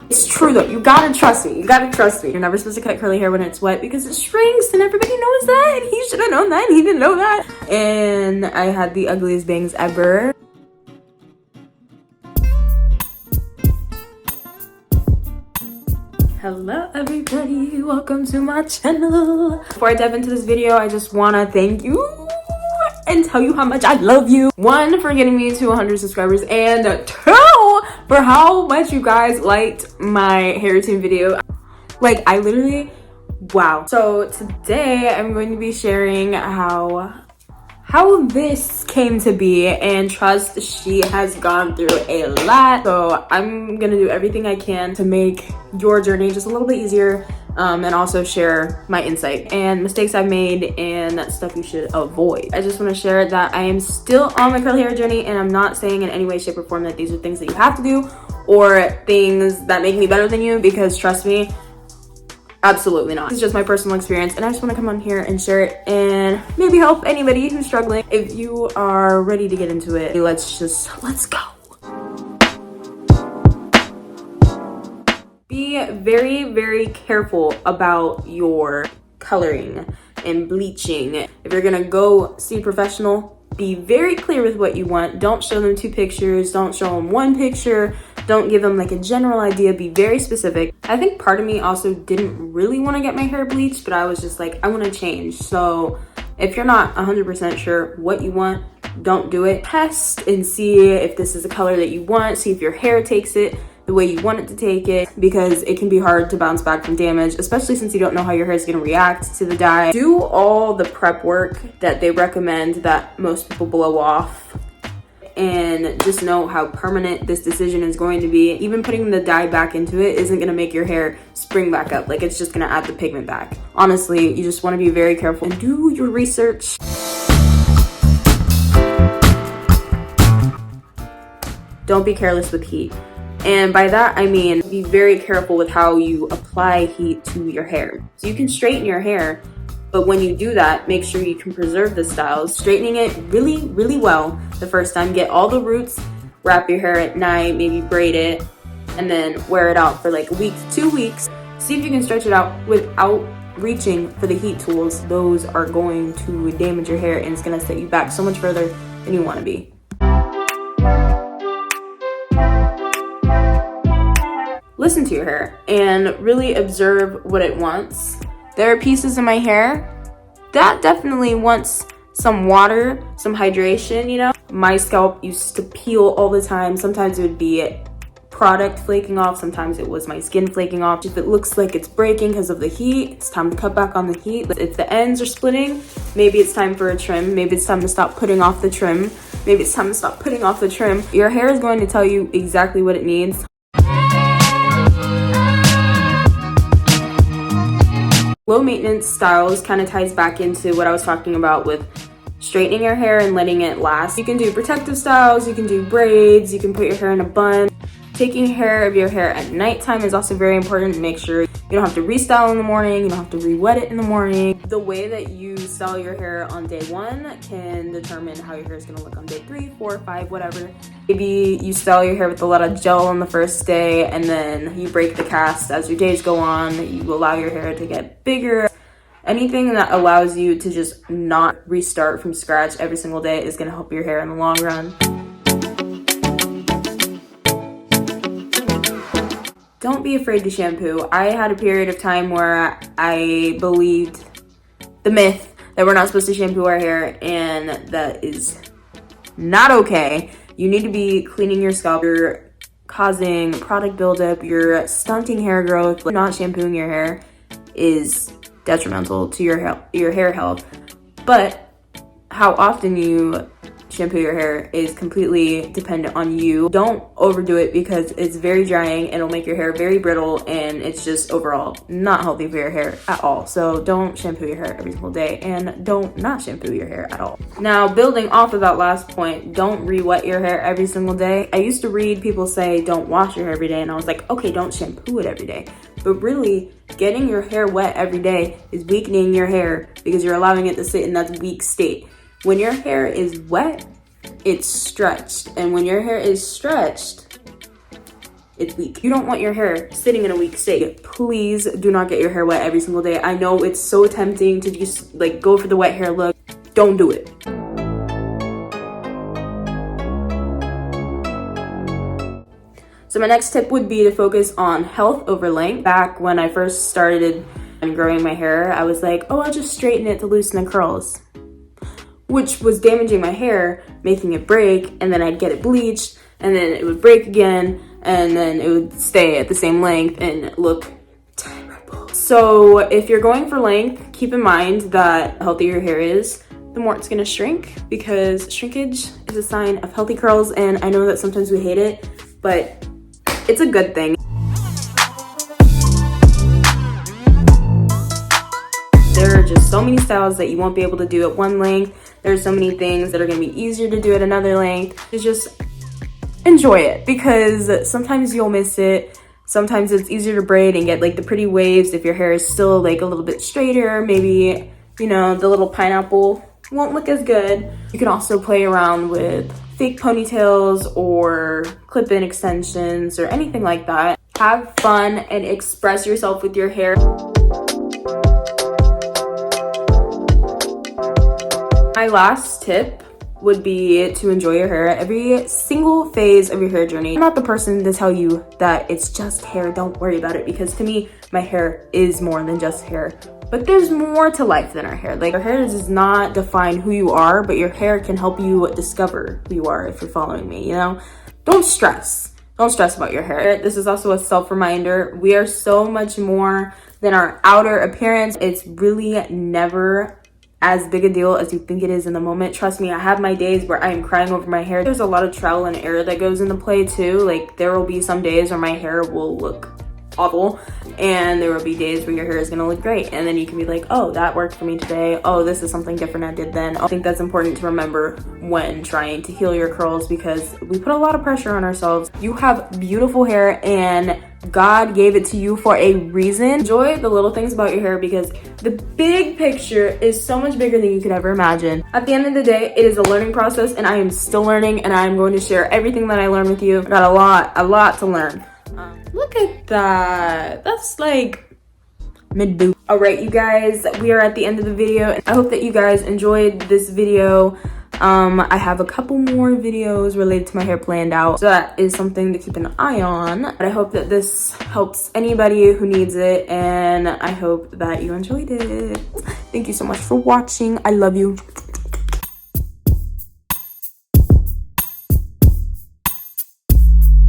It's true though, you gotta trust me, You're never supposed to cut curly hair when it's wet because it shrinks and everybody knows that, and he should have known that, and he didn't know that. And I had the ugliest bangs ever. Hello everybody, welcome to my channel. Before I dive into this video, I just wanna thank you and tell you how much I love you. 1, for getting me to 100 subscribers, and 2, for how much you guys liked my hair routine video. Like, I literally, wow. So today I'm going to be sharing how this came to be, and trust, she has gone through a lot. So I'm gonna do everything I can to make your journey just a little bit easier, and also share my insight and mistakes I've made and stuff you should avoid. I just want to share that I am still on my curly hair journey, and I'm not saying in any way, shape, or form that these are things that you have to do or things that make me better than you, because trust me, absolutely not. It's just my personal experience, and I just want to come on here and share it and maybe help anybody who's struggling. If you are ready to get into it, let's go. Be very, very careful about your coloring and bleaching. If you're gonna go see a professional, be very clear with what you want. Don't show them 2 pictures. Don't show them 1 picture. Don't give them like a general idea. Be very specific. I think part of me also didn't really want to get my hair bleached, but I was just like, I want to change. So if you're not 100% sure what you want, don't do it. Test and see if this is the color that you want. See if your hair takes it the way you want it to take it, because it can be hard to bounce back from damage, especially since you don't know how your hair is going to react to the dye. Do all the prep work that they recommend that most people blow off, and just know how permanent this decision is going to be. Even putting the dye back into it isn't going to make your hair spring back up. Like, it's just going to add the pigment back. Honestly, you just want to be very careful and do your research. Don't be careless with heat. And by that, I mean, be very careful with how you apply heat to your hair. So you can straighten your hair, but when you do that, make sure you can preserve the styles. Straightening it really, really well the first time. Get all the roots, wrap your hair at night, maybe braid it, and then wear it out for like a week to 2 weeks. See if you can stretch it out without reaching for the heat tools. Those are going to damage your hair, and it's gonna set you back so much further than you wanna be. Listen to your hair and really observe what it wants. There are pieces in my hair that definitely wants some water, some hydration, you know? My scalp used to peel all the time. Sometimes it would be product flaking off, sometimes it was my skin flaking off. If it looks like it's breaking because of the heat, it's time to cut back on the heat. If the ends are splitting, maybe it's time for a trim. Maybe it's time to stop putting off the trim. Maybe it's time to stop putting off the trim. Your hair is going to tell you exactly what it needs. Low maintenance styles kind of ties back into what I was talking about with straightening your hair and letting it last. You can do protective styles, you can do braids, you can put your hair in a bun. Taking care of your hair at nighttime is also very important. Make sure you don't have to restyle in the morning, you don't have to re-wet it in the morning. The way that you style your hair on day 1 can determine how your hair is gonna look on day 3, 4, 5, whatever. Maybe you style your hair with a lot of gel on the first day, and then you break the cast as your days go on. You allow your hair to get bigger. Anything that allows you to just not restart from scratch every single day is gonna help your hair in the long run. Don't be afraid to shampoo. I had a period of time where I believed the myth that we're not supposed to shampoo our hair, and that is not okay. You need to be cleaning your scalp. You're causing product buildup. You're stunting hair growth. Not shampooing your hair is detrimental to your hair health. But how often you shampoo your hair is completely dependent on you. Don't overdo it, because it's very drying and it'll make your hair very brittle, and it's just overall not healthy for your hair at all. So don't shampoo your hair every single day, and don't not shampoo your hair at all. Now, building off of that last point, don't re-wet your hair every single day. I used to read people say don't wash your hair every day, and I was like, okay, don't shampoo it every day. But really, getting your hair wet every day is weakening your hair, because you're allowing it to sit in that weak state. When your hair is wet, it's stretched. And when your hair is stretched, it's weak. You don't want your hair sitting in a weak state. Please do not get your hair wet every single day. I know it's so tempting to just like go for the wet hair look. Don't do it. So my next tip would be to focus on health over length. Back when I first started growing my hair, I was like, oh, I'll just straighten it to loosen the curls, which was damaging my hair, making it break, and then I'd get it bleached, and then it would break again, and then it would stay at the same length and look terrible. So if you're going for length, keep in mind that the healthier your hair is, the more it's gonna shrink, because shrinkage is a sign of healthy curls, and I know that sometimes we hate it, but it's a good thing. There are just so many styles that you won't be able to do at one length. There's so many things that are gonna be easier to do at another length. Just enjoy it, because sometimes you'll miss it. Sometimes it's easier to braid and get like the pretty waves if your hair is still like a little bit straighter. Maybe, you know, the little pineapple won't look as good. You can also play around with fake ponytails or clip-in extensions or anything like that. Have fun and express yourself with your hair. My last tip would be to enjoy your hair every single phase of your hair journey. I'm not the person to tell you that it's just hair, don't worry about it, because to me, my hair is more than just hair. But there's more to life than our hair. Like, our hair does not define who you are, but your hair can help you discover who you are if you're following me, you know? Don't stress. Don't stress about your hair. This is also a self-reminder. We are so much more than our outer appearance. It's really never as big a deal as you think it is in the moment. Trust me, I have my days where I am crying over my hair. There's a lot of trial and error that goes into play too. Like, there will be some days where my hair will look awful, and there will be days where your hair is gonna look great, and then you can be like, oh, that worked for me today. Oh, this is something different I did then. I think that's important to remember when trying to heal your curls, because we put a lot of pressure on ourselves. You have beautiful hair, and God gave it to you for a reason. Enjoy the little things about your hair, because the big picture is so much bigger than you could ever imagine. At the end of the day, it is a learning process, and I am still learning, and I am going to share everything that I learned with you. I got a lot to learn. Look at that. That's like mid-boob. All right, you guys, we are at the end of the video, and I hope that you guys enjoyed this video. I have a couple more videos related to my hair planned out, so that is something to keep an eye on. But I hope that this helps anybody who needs it, and I hope that you enjoyed it. Thank you so much for watching. I love you.